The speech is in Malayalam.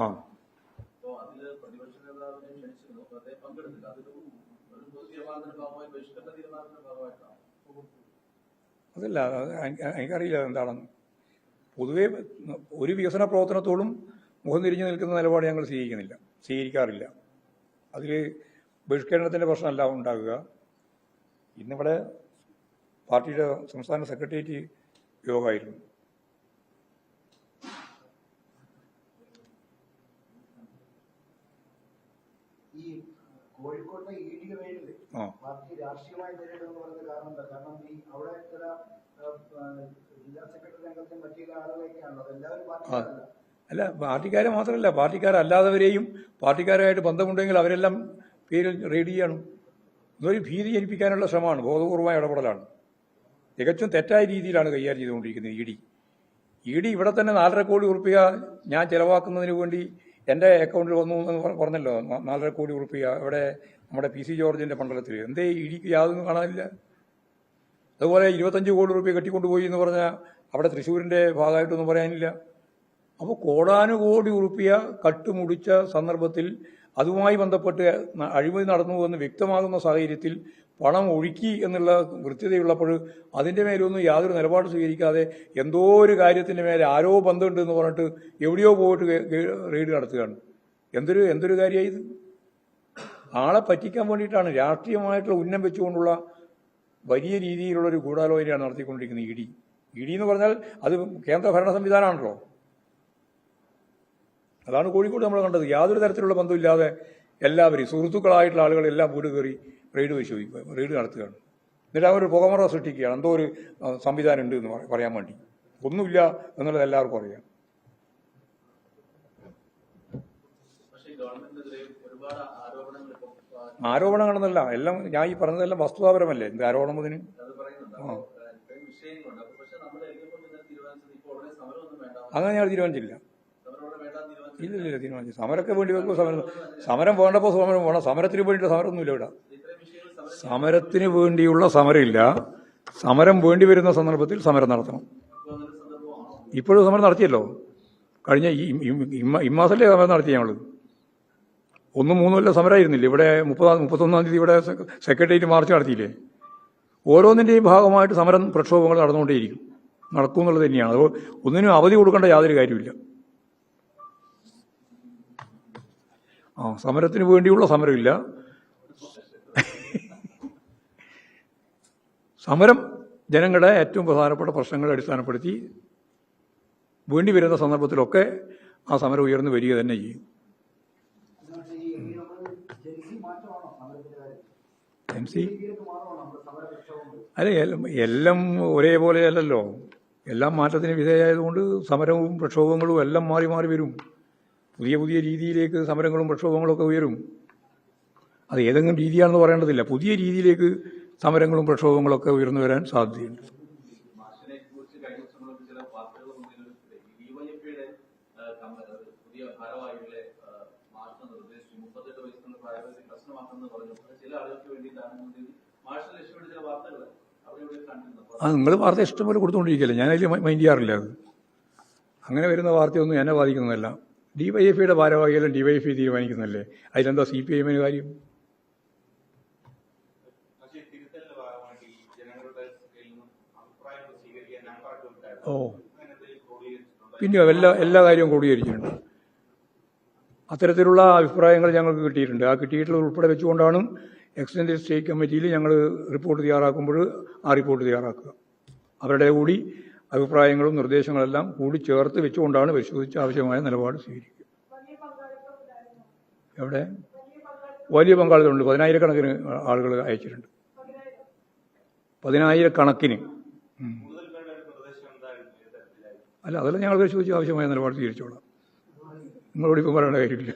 ആ അതല്ല, എനിക്കറിയില്ല എന്താണെന്ന്. പൊതുവെ ഒരു വികസന പ്രവർത്തനത്തോടും മുഖം തിരിഞ്ഞു നിൽക്കുന്ന നിലപാട് ഞങ്ങൾ സ്വീകരിക്കാറില്ല. അതിൽ ബഹിഷ്കരണത്തിൻ്റെ പ്രശ്നമല്ല ഉണ്ടാകുക. ഇന്നിവിടെ പാർട്ടിയുടെ സംസ്ഥാന സെക്രട്ടേറിയറ്റ് യോഗമായിരുന്നു. ഈ കോഴിക്കോട്ടെ ഇഡി റെയ്ഡിൽ പാർട്ടി രാഷ്ട്രീയമായി നേരിടുന്നു പറയുന്ന കാരണം എന്താ? കാരണം ഈ അവിടെ ചില ജില്ലാ സെക്രട്ടറി അംഗത്തെയും മറ്റു ചില ആളുകളൊക്കെയാണല്ലോ, അതെല്ലാവരും പാർട്ടിക്കാരല്ല. അല്ല, പാർട്ടിക്കാരെ മാത്രമല്ല, പാർട്ടിക്കാരല്ലാത്തവരെയും പാർട്ടിക്കാരുമായിട്ട് ബന്ധമുണ്ടെങ്കിൽ അവരെല്ലാം പേരിൽ റെയ്ഡ് ചെയ്യണം. ഇതൊരു ഭീതി ജനിപ്പിക്കാനുള്ള ശ്രമമാണ്, ബോധപൂർവമായ ഇടപെടലാണ്. തികച്ചും തെറ്റായ രീതിയിലാണ് കൈകാര്യം ചെയ്തുകൊണ്ടിരിക്കുന്നത് ഇ ഡി. ഇവിടെ തന്നെ 4.5 കോടി ഉറുപ്പിക ഞാൻ ചെലവാക്കുന്നതിന് വേണ്ടി എൻ്റെ അക്കൗണ്ടിൽ വന്നു എന്ന് പറഞ്ഞല്ലോ. 4.5 കോടി ഉറുപ്പിക ഇവിടെ നമ്മുടെ PC ജോർജിൻ്റെ മണ്ഡലത്തിൽ. എന്തേ ഇഡിക്ക് യാതൊന്നും കാണാനില്ല? അതുപോലെ 25 കോടി ഉറുപ്പിക കെട്ടിക്കൊണ്ടുപോയി എന്ന് പറഞ്ഞാൽ അവിടെ തൃശ്ശൂരിൻ്റെ ഭാഗമായിട്ടൊന്നും പറയാനില്ല. അപ്പോൾ കോടാനുകോടി ഉറുപ്പിക കട്ടുമുടിച്ച സന്ദർഭത്തിൽ അതുമായി ബന്ധപ്പെട്ട് അഴിമതി നടന്നു എന്ന് വ്യക്തമാകുന്ന സാഹചര്യത്തിൽ പണം ഒഴുക്കി എന്നുള്ള കൃത്യതയുള്ളപ്പോൾ അതിൻ്റെ മേലൊന്നും യാതൊരു നിലപാട് സ്വീകരിക്കാതെ എന്തോ ഒരു കാര്യത്തിൻ്റെ മേലെ ആരോ ബന്ധമുണ്ട് എന്ന് പറഞ്ഞിട്ട് എവിടെയോ പോയിട്ട് റെയ്ഡ് നടത്തുകയാണ്. എന്തൊരു കാര്യമായി ഇത്? ആളെ പറ്റിക്കാൻ വേണ്ടിയിട്ടാണ്, രാഷ്ട്രീയമായിട്ടുള്ള ഉന്നം വെച്ചുകൊണ്ടുള്ള വലിയ രീതിയിലുള്ളൊരു ഗൂഢാലോചനയാണ് നടത്തിക്കൊണ്ടിരിക്കുന്നത് ഇ ഡി എന്ന് പറഞ്ഞാൽ അത് കേന്ദ്ര ഭരണ സംവിധാനമാണല്ലോ. അതാണ് കോഴിക്കോട് നമ്മൾ കണ്ടത്. യാതൊരു തരത്തിലുള്ള ബന്ധമില്ലാതെ എല്ലാവരും സുഹൃത്തുക്കളായിട്ടുള്ള ആളുകളെല്ലാം വീട് കയറി റെയ്ഡ് നടത്തുകയാണ്. എന്നിട്ട് അവരൊരു പുകമറ സൃഷ്ടിക്കുകയാണ്, എന്തോ ഒരു സംവിധാനം ഉണ്ട് എന്ന് പറയാൻ വേണ്ടി. ഒന്നുമില്ല എന്നുള്ളത് എല്ലാവർക്കും അറിയാം. ആരോപണങ്ങളെന്നല്ല, എല്ലാം ഞാൻ ഈ പറഞ്ഞതെല്ലാം വസ്തുതാപരമല്ലേ? എന്ത് ആരോപണം അതിന്? അങ്ങനെ ഞാൻ തീരുമാനിച്ചില്ല. ഇല്ല, തീരുമാനിച്ചു. സമരമൊക്കെ വേണ്ടി വെക്കുമ്പോൾ സമരം വേണ്ടപ്പോൾ സമരം വേണം. സമരത്തിന് വേണ്ടിയിട്ട് സമരമൊന്നുമില്ല ഇവിടെ. സമരത്തിന് വേണ്ടിയുള്ള സമരമില്ല. സമരം വേണ്ടി വരുന്ന സന്ദർഭത്തിൽ സമരം നടത്തണം. ഇപ്പോഴും സമരം നടത്തിയല്ലോ. കഴിഞ്ഞ ഇമ്മാസല്ലേ സമരം നടത്തി ഞങ്ങൾ. 1-3 സമരമായിരുന്നില്ല ഇവിടെ. 31-ാം തീയതി ഇവിടെ സെക്രട്ടേറിയറ്റ് മാർച്ച് നടത്തിയില്ലേ? ഓരോന്നിൻ്റെയും ഭാഗമായിട്ട് സമരം പ്രക്ഷോഭങ്ങൾ നടന്നുകൊണ്ടേയിരിക്കും, നടക്കും എന്നുള്ളത് തന്നെയാണ്. അത് ഒന്നിനും അവധി കൊടുക്കേണ്ട യാതൊരു കാര്യമില്ല. സമരത്തിന് വേണ്ടിയുള്ള സമരമില്ല. സമരം ജനങ്ങളുടെ ഏറ്റവും പ്രധാനപ്പെട്ട പ്രശ്നങ്ങളെ അടിസ്ഥാനപ്പെടുത്തി വേണ്ടി വരുന്ന സന്ദർഭത്തിലൊക്കെ ആ സമരം ഉയർന്നു വരിക തന്നെ ചെയ്യും. അല്ല, എല്ലാം ഒരേപോലെ അല്ലല്ലോ. എല്ലാം മാറ്റത്തിന് വിധേയമായതുകൊണ്ട് സമരവും പ്രക്ഷോഭങ്ങളും എല്ലാം മാറി മാറി വരും. പുതിയ രീതിയിലേക്ക് സമരങ്ങളും പ്രക്ഷോഭങ്ങളും ഒക്കെ ഉയരും. അത് ഏതെങ്കിലും രീതിയാണെന്ന് പറയേണ്ടതില്ല. പുതിയ രീതിയിലേക്ക് സമരങ്ങളും പ്രക്ഷോഭങ്ങളൊക്കെ ഉയർന്നു വരാൻ സാധ്യതയുണ്ട്. നിങ്ങൾ വാർത്ത ഇഷ്ടംപോലെ കൊടുത്തുകൊണ്ടിരിക്കുകയല്ലേ? ഞാനതിൽ മൈൻഡ് ചെയ്യാറില്ല. അത് അങ്ങനെ വരുന്ന വാർത്തയൊന്നും എന്നെ ബാധിക്കുന്നതല്ല. ഡിവൈഎഫ്ഐയുടെ ഭാരവാഹികളും ഡിവൈഎഫ്ഐ തീരുമാനിക്കുന്നതല്ലേ. അതിലെന്താ CPIഎമ്മിന് കാര്യം? പിന്നെ എല്ലാ കാര്യവും ക്രോഡീകരിച്ചിട്ടുണ്ട്. അത്തരത്തിലുള്ള അഭിപ്രായങ്ങൾ ഞങ്ങൾക്ക് കിട്ടിയിട്ടുണ്ട്. ആ കിട്ടിയിട്ടുള്ള ഉൾപ്പെടെ വെച്ചുകൊണ്ടാണ് എക്സ്റ്റൻഡഡ് സ്റ്റേറ്റ് കമ്മിറ്റിയിൽ ഞങ്ങൾ റിപ്പോർട്ട് തയ്യാറാക്കുമ്പോൾ ആ റിപ്പോർട്ട് തയ്യാറാക്കുക. അവരുടെ കൂടി അഭിപ്രായങ്ങളും നിർദ്ദേശങ്ങളെല്ലാം കൂടി ചേർത്ത് വെച്ചുകൊണ്ടാണ് പരിശോധിച്ച് ആവശ്യമായ നിലപാട് സ്വീകരിക്കുക. എവിടെ വലിയ പങ്കാളിത്തമുണ്ട്. 10,000-കണക്കിന് ആളുകൾ അയച്ചിട്ടുണ്ട്. 10,000-കണക്കിന്. അല്ല, അതെല്ലാം ഞങ്ങൾ പരിശോധിച്ച് ആവശ്യമായ നിലപാട് സ്വീകരിച്ചോളാം. നിങ്ങളോട് ഇപ്പം പറയേണ്ട കാര്യമില്ല.